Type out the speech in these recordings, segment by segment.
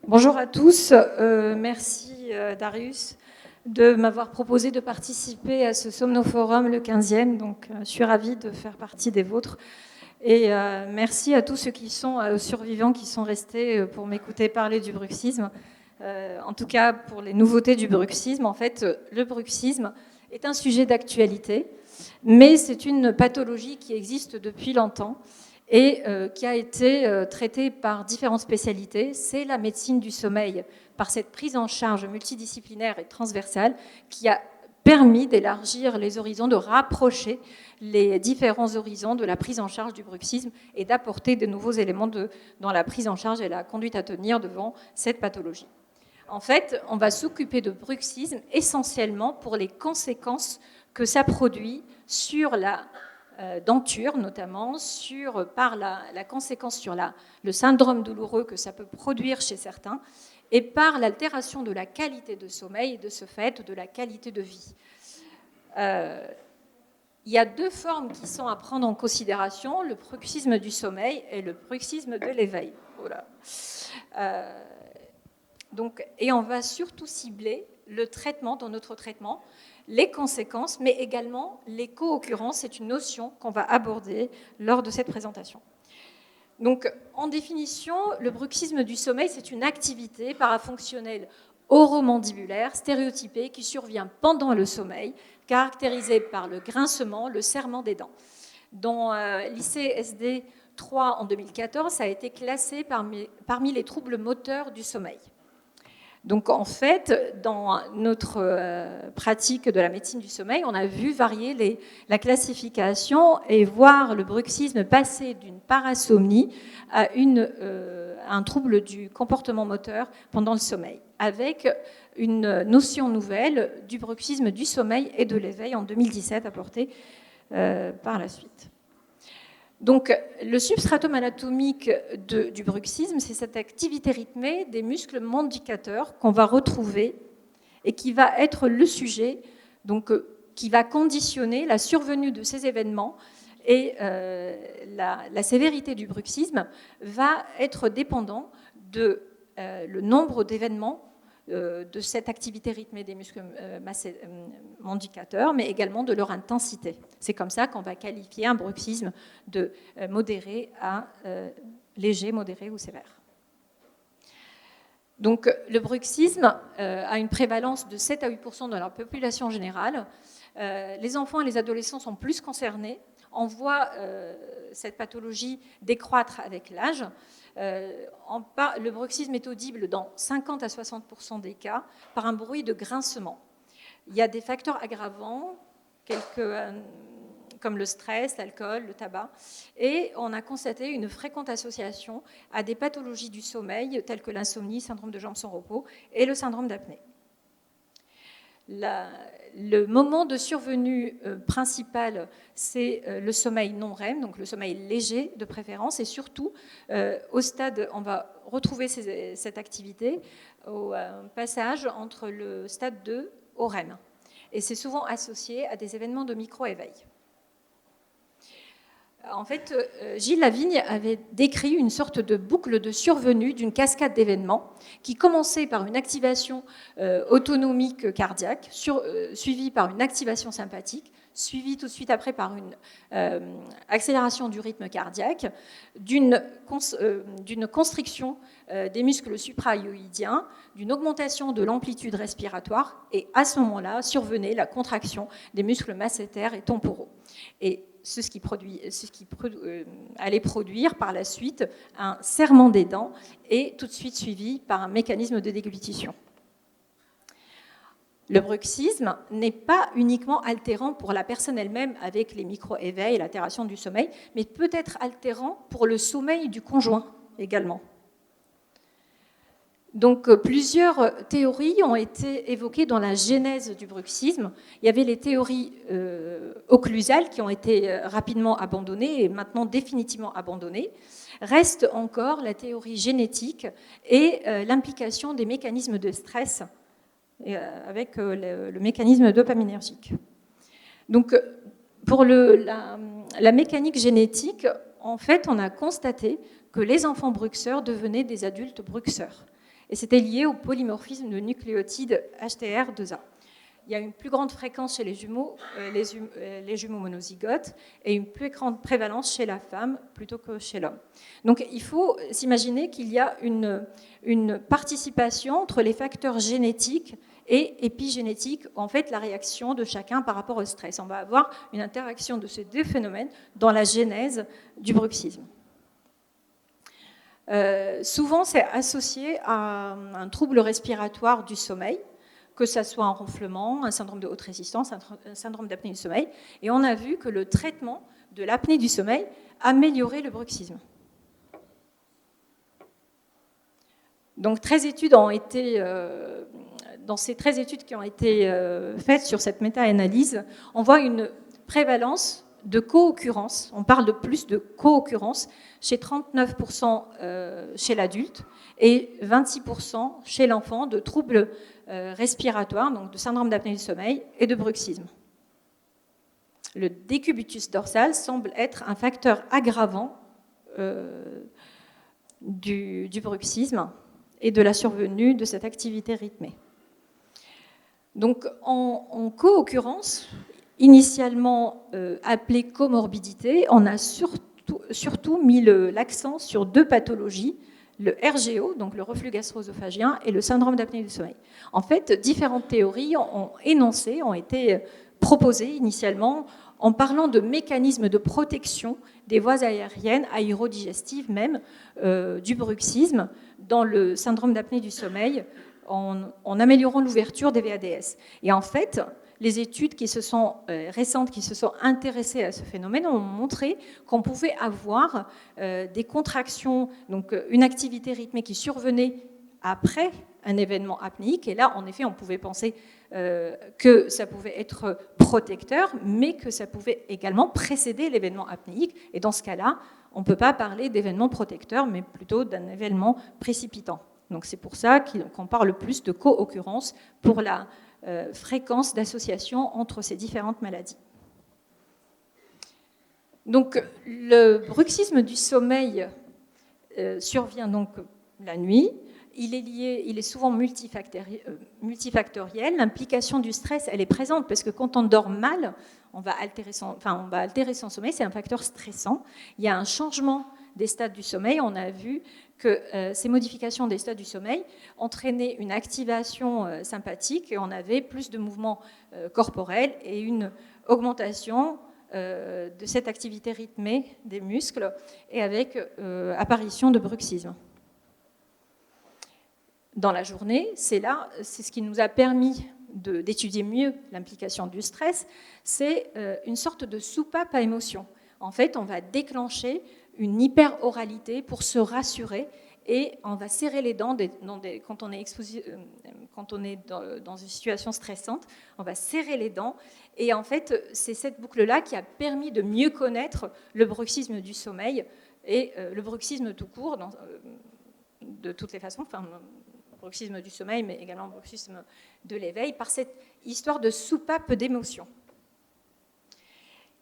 Bonjour à tous, merci Darius de m'avoir proposé de participer à ce Somnoforum, le 15e, donc je suis ravie de faire partie des vôtres. Et merci à tous ceux qui sont survivants, qui sont restés pour m'écouter parler du bruxisme. En tout cas, pour les nouveautés du bruxisme, en fait, le bruxisme est un sujet d'actualité, mais c'est une pathologie qui existe depuis longtemps et qui a été traitée par différentes spécialités. C'est la médecine du sommeil, par cette prise en charge multidisciplinaire et transversale qui a permis d'élargir les horizons, de rapprocher les différents horizons de la prise en charge du bruxisme et d'apporter de nouveaux éléments dans la prise en charge et la conduite à tenir devant cette pathologie. En fait, on va s'occuper de bruxisme essentiellement pour les conséquences que ça produit sur la denture, notamment par la conséquence sur le syndrome douloureux que ça peut produire chez certains, et par l'altération de la qualité de sommeil et de ce fait de la qualité de vie. Il y a deux formes qui sont à prendre en considération, le bruxisme du sommeil et le bruxisme de l'éveil. Voilà. Et on va surtout cibler le traitement, dans notre traitement, les conséquences, mais également les co-occurrences. C'est une notion qu'on va aborder lors de cette présentation. Donc, en définition, le bruxisme du sommeil, c'est une activité parafonctionnelle oromandibulaire stéréotypée qui survient pendant le sommeil, caractérisée par le grincement, le serrement des dents. Dans l'ICSD 3 en 2014, ça a été classé parmi les troubles moteurs du sommeil. Donc en fait, dans notre pratique de la médecine du sommeil, on a vu varier la classification et voir le bruxisme passer d'une parasomnie à un trouble du comportement moteur pendant le sommeil, avec une notion nouvelle du bruxisme du sommeil et de l'éveil en 2017 apportée par la suite. Donc, le substratum anatomique du bruxisme, c'est cette activité rythmée des muscles mandicateurs qu'on va retrouver et qui va être le sujet, donc, qui va conditionner la survenue de ces événements. Et la sévérité du bruxisme va être dépendant de le nombre d'événements de cette activité rythmée des muscles mandicateurs, mais également de leur intensité. C'est comme ça qu'on va qualifier un bruxisme de modéré à léger, modéré ou sévère. Donc, le bruxisme a une prévalence de 7 à 8% dans la population générale. Les enfants et les adolescents sont plus concernés. On voit cette pathologie décroître avec l'âge. Le bruxisme est audible dans 50 à 60% des cas par un bruit de grincement. Il y a des facteurs aggravants, comme le stress, l'alcool, le tabac, et on a constaté une fréquente association à des pathologies du sommeil telles que l'insomnie, syndrome de jambes sans repos et le syndrome d'apnée. Le moment de survenue principal, c'est le sommeil non REM, donc le sommeil léger de préférence, et surtout au stade, on va retrouver cette activité au passage entre le stade 2 au REM. Et c'est souvent associé à des événements de micro-éveil. En fait, Gilles Lavigne avait décrit une sorte de boucle de survenue d'une cascade d'événements qui commençait par une activation autonomique cardiaque, suivie par une activation sympathique, suivie tout de suite après par une accélération du rythme cardiaque, d'une constriction des muscles suprahyoïdiens, d'une augmentation de l'amplitude respiratoire, et à ce moment-là survenait la contraction des muscles masséters et temporaux. Et ce qui allait produire par la suite un serrement des dents et tout de suite suivi par un mécanisme de déglutition. Le bruxisme n'est pas uniquement altérant pour la personne elle-même avec les micro-éveils et l'altération du sommeil, mais peut être altérant pour le sommeil du conjoint également. Donc, plusieurs théories ont été évoquées dans la genèse du bruxisme. Il y avait les théories occlusales qui ont été rapidement abandonnées et maintenant définitivement abandonnées. Reste encore la théorie génétique et l'implication des mécanismes de stress avec le mécanisme dopaminergique. Donc, pour la mécanique génétique, en fait, on a constaté que les enfants bruxeurs devenaient des adultes bruxeurs. Et c'était lié au polymorphisme de nucléotides HTR2A. Il y a une plus grande fréquence chez les jumeaux, les jumeaux monozygotes, et une plus grande prévalence chez la femme plutôt que chez l'homme. Donc il faut s'imaginer qu'il y a une participation entre les facteurs génétiques et épigénétiques, en fait la réaction de chacun par rapport au stress. On va avoir une interaction de ces deux phénomènes dans la genèse du bruxisme. Souvent c'est associé à un trouble respiratoire du sommeil, que ce soit un ronflement, un syndrome de haute résistance, un syndrome d'apnée du sommeil. Et on a vu que le traitement de l'apnée du sommeil améliorait le bruxisme. Donc, dans ces 13 études qui ont été faites sur cette méta-analyse, on voit une prévalence de co-occurrence. On parle de plus de co-occurrence chez 39% chez l'adulte et 26% chez l'enfant de troubles respiratoires, donc de syndrome d'apnée du sommeil et de bruxisme. Le décubitus dorsal semble être un facteur aggravant du bruxisme et de la survenue de cette activité rythmée. Donc en co-occurrence, initialement appelée comorbidité, on a surtout mis l'accent sur deux pathologies, le RGO, donc le reflux gastro-œsophagien, et le syndrome d'apnée du sommeil. En fait, différentes théories ont été proposées initialement en parlant de mécanismes de protection des voies aériennes, aérodigestives même, du bruxisme dans le syndrome d'apnée du sommeil, en améliorant l'ouverture des VADS. Et en fait, les études récentes qui se sont intéressées à ce phénomène ont montré qu'on pouvait avoir des contractions, donc une activité rythmée qui survenait après un événement apnéique. Et là, en effet, on pouvait penser que ça pouvait être protecteur, mais que ça pouvait également précéder l'événement apnéique. Et dans ce cas-là, on ne peut pas parler d'événement protecteur, mais plutôt d'un événement précipitant. Donc c'est pour ça qu'on parle plus de co-occurrence pour la fréquence d'association entre ces différentes maladies. Donc le bruxisme du sommeil survient donc la nuit. Il est souvent multifactoriel. L'implication du stress, elle est présente parce que quand on dort mal, on va altérer son sommeil. C'est un facteur stressant. Il y a un changement des stades du sommeil. On a vu que ces modifications des stades du sommeil entraînaient une activation sympathique et on avait plus de mouvements corporels et une augmentation de cette activité rythmée des muscles et avec apparition de bruxisme. Dans la journée, c'est ce qui nous a permis d'étudier mieux l'implication du stress, c'est une sorte de soupape à émotions. En fait, on va déclencher une hyperoralité pour se rassurer et on va serrer les dents quand on est dans une situation stressante, on va serrer les dents et en fait, c'est cette boucle-là qui a permis de mieux connaître le bruxisme du sommeil et le bruxisme tout court de toutes les façons, bruxisme du sommeil, mais également bruxisme de l'éveil, par cette histoire de soupape d'émotions.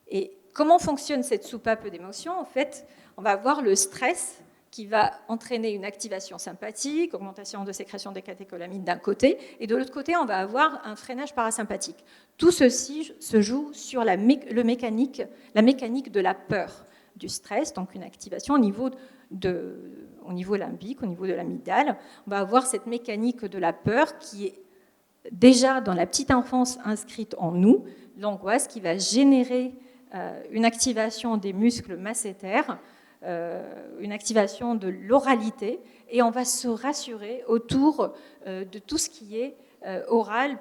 Et comment fonctionne cette soupape d'émotions ? En fait, on va avoir le stress qui va entraîner une activation sympathique, augmentation de sécrétion des catécholamines d'un côté, et de l'autre côté, on va avoir un freinage parasympathique. Tout ceci se joue sur la mécanique de la peur, du stress, donc une activation au niveau limbique, au niveau de l'amygdale. On va avoir cette mécanique de la peur qui est déjà dans la petite enfance inscrite en nous, l'angoisse qui va générer une activation des muscles masséters, une activation de l'oralité, et on va se rassurer autour de tout ce qui est oral,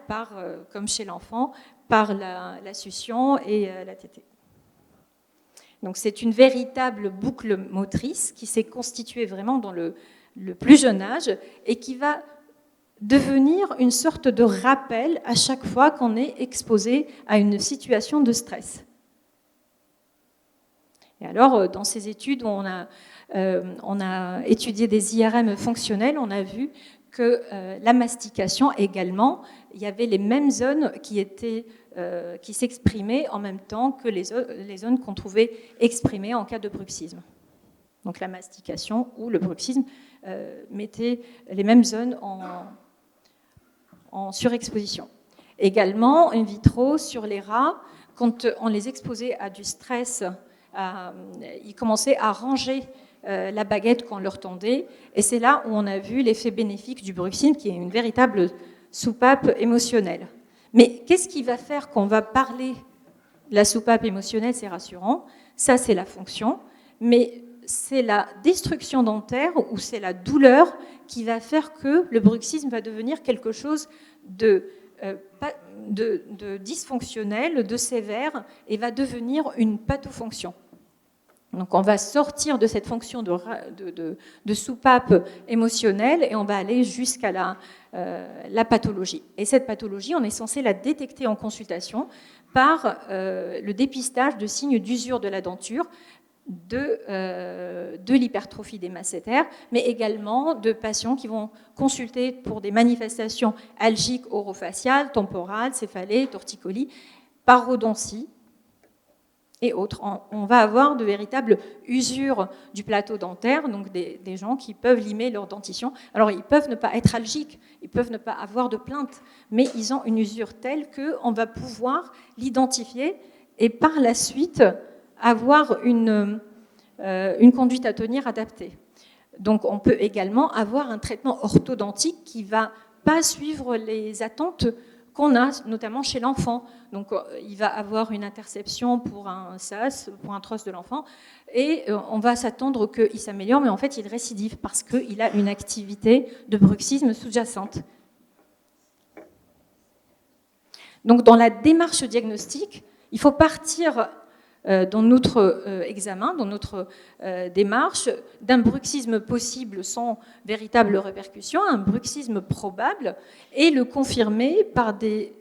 comme chez l'enfant, par la succion et la tétée. Donc c'est une véritable boucle motrice qui s'est constituée vraiment dans le plus jeune âge et qui va devenir une sorte de rappel à chaque fois qu'on est exposé à une situation de stress. Et alors, dans ces études où on a étudié des IRM fonctionnels, on a vu que la mastication également, il y avait les mêmes zones qui s'exprimaient en même temps que les zones qu'on trouvait exprimées en cas de bruxisme. Donc la mastication ou le bruxisme mettait les mêmes zones en surexposition. Également, in vitro, sur les rats, quand on les exposait à du stress, ils commençaient à ranger la baguette qu'on leur tendait. Et c'est là où on a vu l'effet bénéfique du bruxisme, qui est une véritable soupape émotionnelle. Mais qu'est-ce qui va faire qu'on va parler de la soupape émotionnelle? C'est rassurant. Ça, c'est la fonction. Mais c'est la destruction dentaire ou c'est la douleur qui va faire que le bruxisme va devenir quelque chose de dysfonctionnel, de sévère, et va devenir une pathofonction. Donc on va sortir de cette fonction de soupape émotionnelle et on va aller jusqu'à la pathologie. Et cette pathologie, on est censé la détecter en consultation par le dépistage de signes d'usure de la denture, de l'hypertrophie des masséters, mais également de patients qui vont consulter pour des manifestations algiques orofaciales, temporales, céphalées, torticolis, parodontie et autres. On va avoir de véritables usures du plateau dentaire, donc des gens qui peuvent limer leur dentition. Alors, ils peuvent ne pas être algiques, ils peuvent ne pas avoir de plainte, mais ils ont une usure telle qu'on va pouvoir l'identifier et par la suite avoir une conduite à tenir adaptée. Donc, on peut également avoir un traitement orthodontique qui ne va pas suivre les attentes qu'on a, notamment chez l'enfant. Donc, il va avoir une interception pour un SAS, pour un trosse de l'enfant, et on va s'attendre qu'il s'améliore, mais en fait, il récidive parce qu'il a une activité de bruxisme sous-jacente. Donc, dans la démarche diagnostique, il faut partir dans notre examen, dans notre démarche, d'un bruxisme possible sans véritable répercussion, un bruxisme probable, et le confirmer par des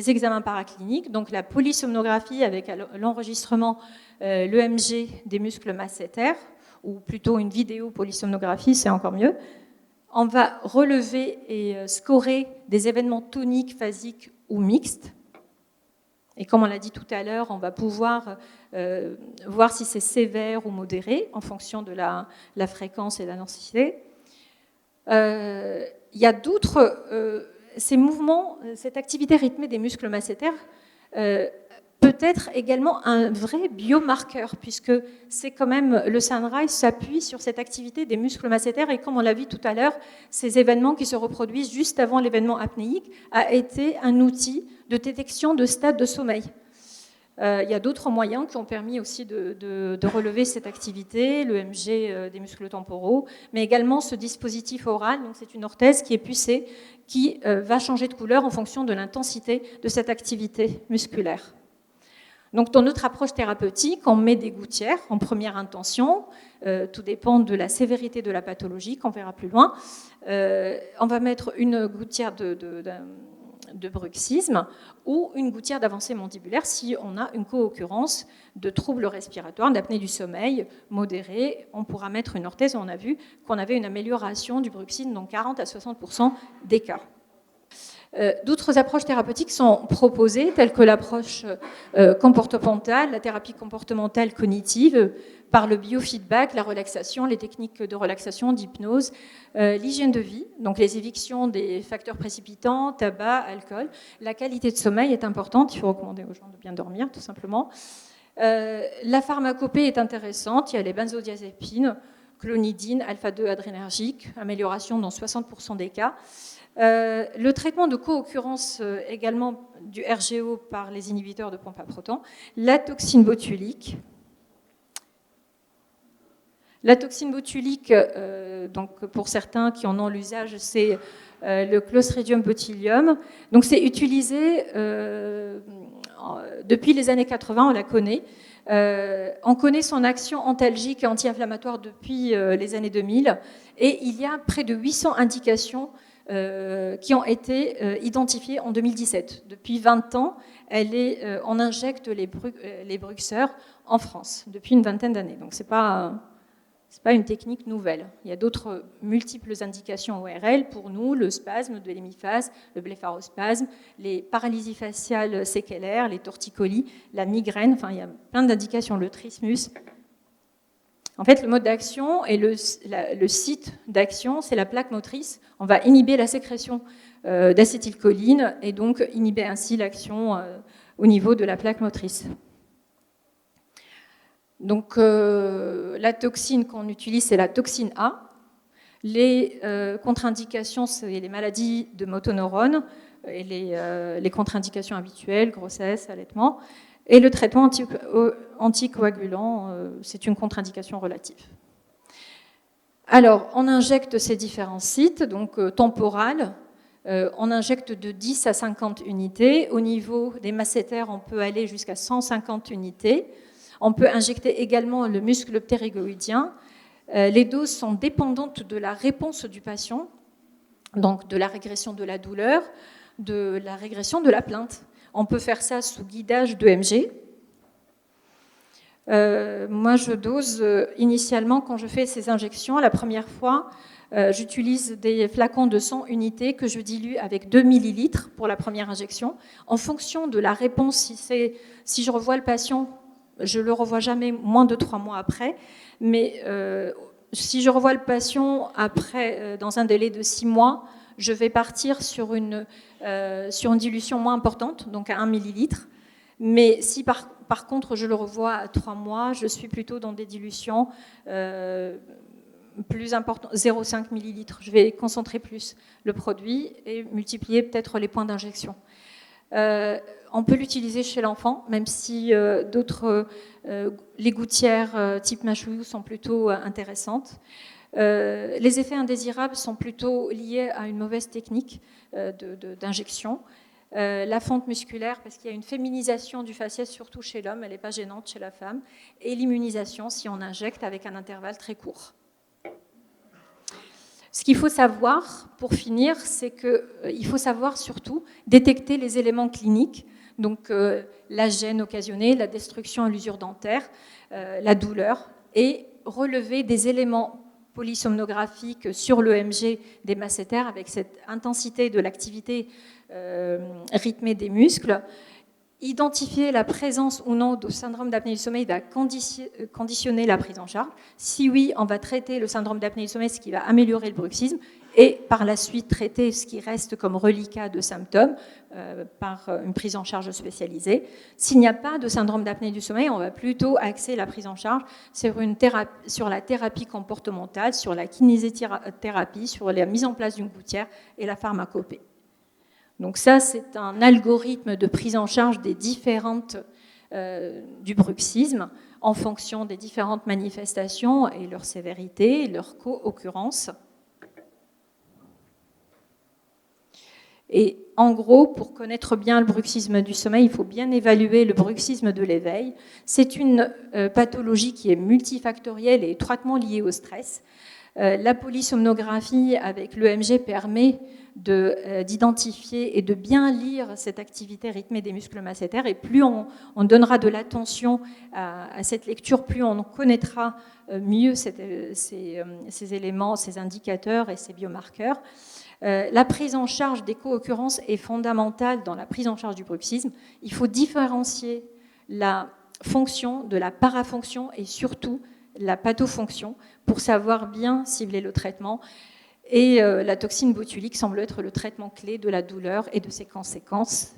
examens paracliniques, donc la polysomnographie avec l'enregistrement, l'EMG des muscles masséters, ou plutôt une vidéo polysomnographie, c'est encore mieux. On va relever et scorer des événements toniques, phasiques ou mixtes. Et comme on l'a dit tout à l'heure, on va pouvoir voir si c'est sévère ou modéré en fonction de la fréquence et de la densité. Il y a d'autres... ces mouvements, cette activité rythmée des muscles masséters peut être également un vrai biomarqueur, puisque c'est quand même, le Sunrise s'appuie sur cette activité des muscles masséters, et comme on l'a vu tout à l'heure, ces événements qui se reproduisent juste avant l'événement apnéique a été un outil de détection de stade de sommeil. Il y a d'autres moyens qui ont permis aussi de relever cette activité, l'EMG des muscles temporaux, mais également ce dispositif oral, donc c'est une orthèse qui est pucée, qui va changer de couleur en fonction de l'intensité de cette activité musculaire. Donc, dans notre approche thérapeutique, on met des gouttières en première intention. Tout dépend de la sévérité de la pathologie, qu'on verra plus loin. On va mettre une gouttière de bruxisme ou une gouttière d'avancée mandibulaire si on a une co-occurrence de troubles respiratoires, d'apnée du sommeil modérée. On pourra mettre une orthèse et on a vu qu'on avait une amélioration du bruxisme dans 40 à 60% des cas. D'autres approches thérapeutiques sont proposées, telles que l'approche comportementale, la thérapie comportementale cognitive, par le biofeedback, la relaxation, les techniques de relaxation, d'hypnose, l'hygiène de vie, donc les évictions des facteurs précipitants, tabac, alcool. La qualité de sommeil est importante, il faut recommander aux gens de bien dormir, tout simplement. La pharmacopée est intéressante, il y a les benzodiazépines, clonidine, alpha-2 adrénergique, amélioration dans 60% des cas. Le traitement de co-occurrence également du RGO par les inhibiteurs de pompe à protons, la toxine botulique. La toxine botulique, donc pour certains qui en ont l'usage, c'est le Clostridium botulium. Donc c'est utilisé depuis les années 80, on la connaît. On connaît son action antalgique et anti-inflammatoire depuis les années 2000, et il y a près de 800 indications qui ont été identifiées en 2017. Depuis 20 ans, on injecte les bruxeurs en France, depuis une vingtaine d'années. Donc ce n'est pas une technique nouvelle. Il y a d'autres multiples indications ORL pour nous, le spasme de l'hémiphase, le blépharospasme, les paralysies faciales séquelaires, les torticolis, la migraine, enfin il y a plein d'indications, le trismus. En fait, le mode d'action et le site d'action, c'est la plaque motrice. On va inhiber la sécrétion d'acétylcholine et donc inhiber ainsi l'action au niveau de la plaque motrice. Donc, la toxine qu'on utilise, c'est la toxine A. Les contre-indications, c'est les maladies de motoneurones et les contre-indications habituelles, grossesse, allaitement. Et le traitement anticoagulant, c'est une contre-indication relative. Alors, on injecte ces différents sites, donc temporal, on injecte de 10 à 50 unités. Au niveau des masséters, on peut aller jusqu'à 150 unités. On peut injecter également le muscle ptérygoïdien. Les doses sont dépendantes de la réponse du patient, donc de la régression de la douleur, de la régression de la plainte. On peut faire ça sous guidage d'EMG. Moi, je dose initialement, quand je fais ces injections, la première fois, j'utilise des flacons de 100 unités que je dilue avec 2 millilitres pour la première injection. En fonction de la réponse, si je revois le patient, je ne le revois jamais moins de 3 mois après, mais si je revois le patient après, dans un délai de 6 mois, je vais partir sur une dilution moins importante, donc à 1 millilitre. Mais si par contre je le revois à 3 mois, je suis plutôt dans des dilutions plus importantes, 0,5 millilitres. Je vais concentrer plus le produit et multiplier peut-être les points d'injection. On peut l'utiliser chez l'enfant, même si les gouttières type mâchouillou sont plutôt intéressantes. Les effets indésirables sont plutôt liés à une mauvaise technique d'injection. La fente musculaire, parce qu'il y a une féminisation du faciès, surtout chez l'homme, elle n'est pas gênante chez la femme, et l'immunisation si on injecte avec un intervalle très court. Ce qu'il faut savoir, pour finir, c'est qu'il faut savoir surtout détecter les éléments cliniques, donc la gêne occasionnée, la destruction à l'usure dentaire, la douleur, et relever des éléments polysomnographiques sur l'EMG des masséters avec cette intensité de l'activité rythmée des muscles. Identifier la présence ou non de syndrome d'apnée du sommeil va conditionner la prise en charge. Si oui, on va traiter le syndrome d'apnée du sommeil, ce qui va améliorer le bruxisme, et par la suite traiter ce qui reste comme reliquat de symptômes par une prise en charge spécialisée. S'il n'y a pas de syndrome d'apnée du sommeil, on va plutôt axer la prise en charge sur la thérapie comportementale, sur la kinésithérapie, sur la mise en place d'une gouttière et la pharmacopée. Donc ça, c'est un algorithme de prise en charge des du bruxisme en fonction des différentes manifestations et leur sévérité, et leur co-occurrence. Et en gros, pour connaître bien le bruxisme du sommeil, il faut bien évaluer le bruxisme de l'éveil. C'est une pathologie qui est multifactorielle et étroitement liée au stress. La polysomnographie avec l'EMG permet d'identifier et de bien lire cette activité rythmée des muscles masséters, et plus on donnera de l'attention à cette lecture, plus on connaîtra mieux ces éléments, ces indicateurs et ces biomarqueurs. La prise en charge des co-occurrences est fondamentale dans la prise en charge du bruxisme. Il faut différencier la fonction de la parafonction et surtout la pathofonction pour savoir bien cibler le traitement. Et la toxine botulique semble être le traitement clé de la douleur et de ses conséquences.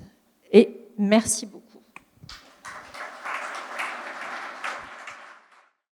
Et merci beaucoup.